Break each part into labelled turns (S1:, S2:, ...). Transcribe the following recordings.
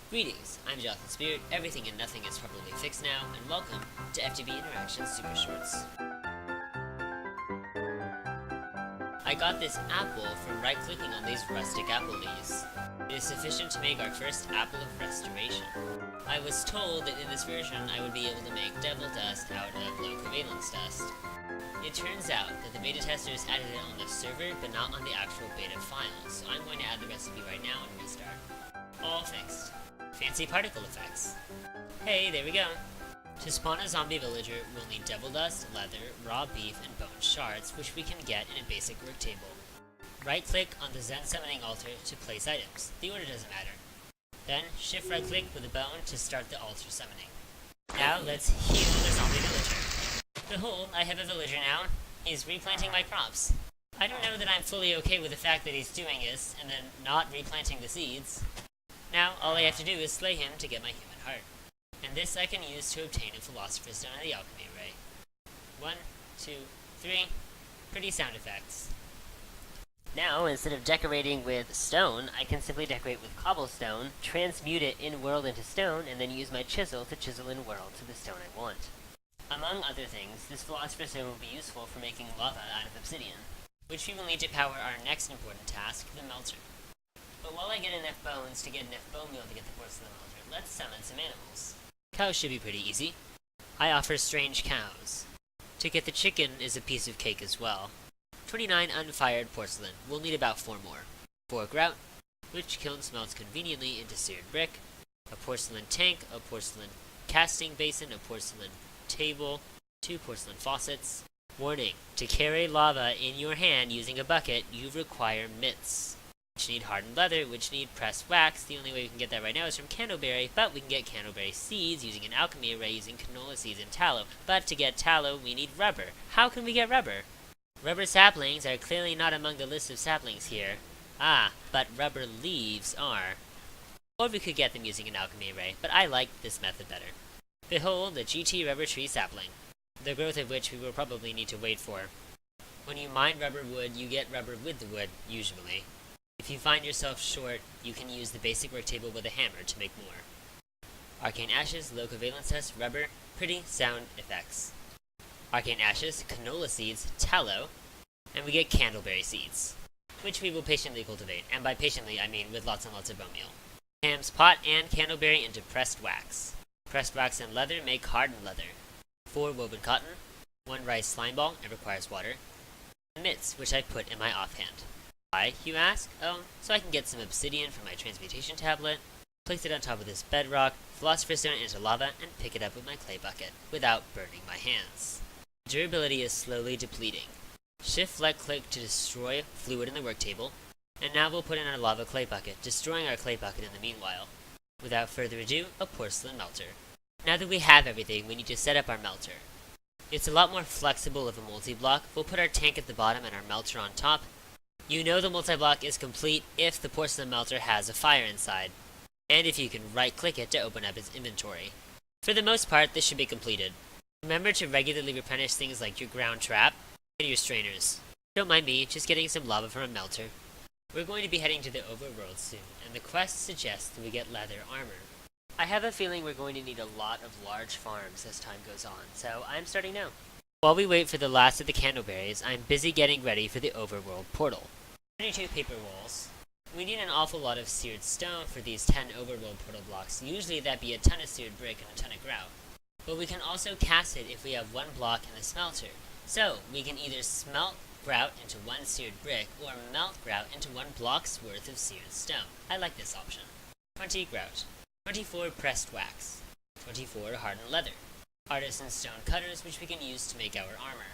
S1: Greetings, I'm Jonathan Spirit, everything and nothing is properly fixed now, and welcome to FTB Interactions Supershorts. I got this apple from right-clicking on these rustic apple leaves. It is sufficient to make our first apple of restoration. I was told that in this version I would be able to make devil dust out of low covalence dust. It turns out that the beta testers added it on the server, but not on the actual beta file, so I'm going to add the recipe right now and restart. All fixed. Fancy particle effects. Hey, there we go. To spawn a zombie villager, we'll need devil dust, leather, raw beef, and bone shards, which we can get in a basic work table. Right-click on the Zen summoning altar to place items. The order doesn't matter. Then, shift right-click with a bone to start the altar summoning. Now, let's heal the zombie villager. Behold, I have a villager now. He's replanting my crops. I don't know that I'm fully okay with the fact that he's doing this, and then not replanting the seeds. Now, all I have to do is slay him to get my human heart. And this I can use to obtain a philosopher's stone of the alchemy array. 1, 2, 3. Pretty sound effects. Now, instead of decorating with stone, I can simply decorate with cobblestone, transmute it in-world into stone, and then use my chisel to chisel in-world to the stone I want. Among other things, this philosopher's stone will be useful for making lava out of obsidian, which we will need to power our next important task, the melter. But while I get enough bones to get enough bone meal to get the porcelain melter, let's summon some animals. Cows should be pretty easy. I offer strange cows. To get the chicken is a piece of cake as well. 29 unfired porcelain. We'll need about 4 more. 4 grout, which kilns melts conveniently into seared brick. A porcelain tank, a porcelain casting basin, a porcelain table, 2 porcelain faucets. Warning, to carry lava in your hand using a bucket, you require mitts, which need hardened leather, which need pressed wax. The only way we can get that right now is from candleberry, but we can get candleberry seeds using an alchemy array using canola seeds and tallow. But to get tallow, we need rubber. How can we get rubber? Rubber saplings are clearly not among the list of saplings here. Ah, but rubber leaves are. Or we could get them using an alchemy array, but I like this method better. Behold the GT rubber tree sapling, the growth of which we will probably need to wait for. When you mine rubber wood, you get rubber with the wood, usually. If you find yourself short, you can use the basic work table with a hammer to make more. Arcane ashes, low covalence test, rubber, pretty sound effects. Arcane ashes, canola seeds, tallow, and we get candleberry seeds, which we will patiently cultivate, and by patiently I mean with lots and lots of bone meal. Ham's pot and candleberry into pressed wax. Pressed wax and leather make hardened leather. 4 woven cotton, 1 rice slime ball, it requires water, and mitts, which I put in my offhand. Why, you ask? Oh, so I can get some obsidian from my transmutation tablet, place it on top of this bedrock, philosopher's stone it into lava, and pick it up with my clay bucket, without burning my hands. Durability is slowly depleting. Shift left click to destroy fluid in the work table, and now we'll put in our lava clay bucket, destroying our clay bucket in the meanwhile. Without further ado, a porcelain melter. Now that we have everything, we need to set up our melter. It's a lot more flexible of a multi-block. We'll put our tank at the bottom and our melter on top. You know the multi-block is complete if the porcelain melter has a fire inside, and if you can right-click it to open up its inventory. For the most part, this should be completed. Remember to regularly replenish things like your ground trap and your strainers. Don't mind me, just getting some lava from a melter. We're going to be heading to the Overworld soon, and the quest suggests that we get leather armor. I have a feeling we're going to need a lot of large farms as time goes on, so I'm starting now. While we wait for the last of the candleberries, I'm busy getting ready for the Overworld portal. 32 paper walls. We need an awful lot of seared stone for these 10 Overworld portal blocks. Usually that'd be a ton of seared brick and a ton of grout. But we can also cast it if we have 1 block in the smelter. So, we can either smelt grout into 1 seared brick, or melt grout into 1 block's worth of seared stone. I like this option. 20 grout. 24 pressed wax. 24 hardened leather. Artisan stone cutters, which we can use to make our armor.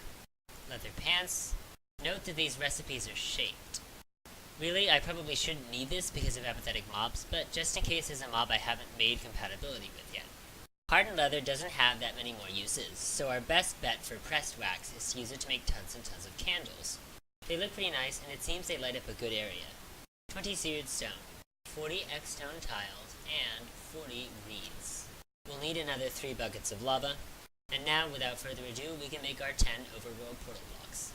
S1: Leather pants. Note that these recipes are shaped. Really, I probably shouldn't need this because of apathetic mobs, but just in case there's a mob I haven't made compatibility with yet. Hardened leather doesn't have that many more uses, so our best bet for pressed wax is to use it to make tons and tons of candles. They look pretty nice, and it seems they light up a good area. 20 seared stone, 40 X-stone tiles, and 40 reeds. We'll need another 3 buckets of lava, and now, without further ado, we can make our 10 Overworld portal blocks.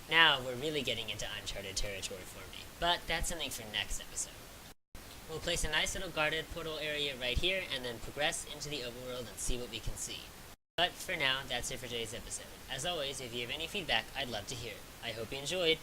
S1: Now, we're really getting into uncharted territory for me, but that's something for next episode. We'll place a nice little guarded portal area right here, and then progress into the overworld and see what we can see. But for now, that's it for today's episode. As always, if you have any feedback, I'd love to hear it. I hope you enjoyed!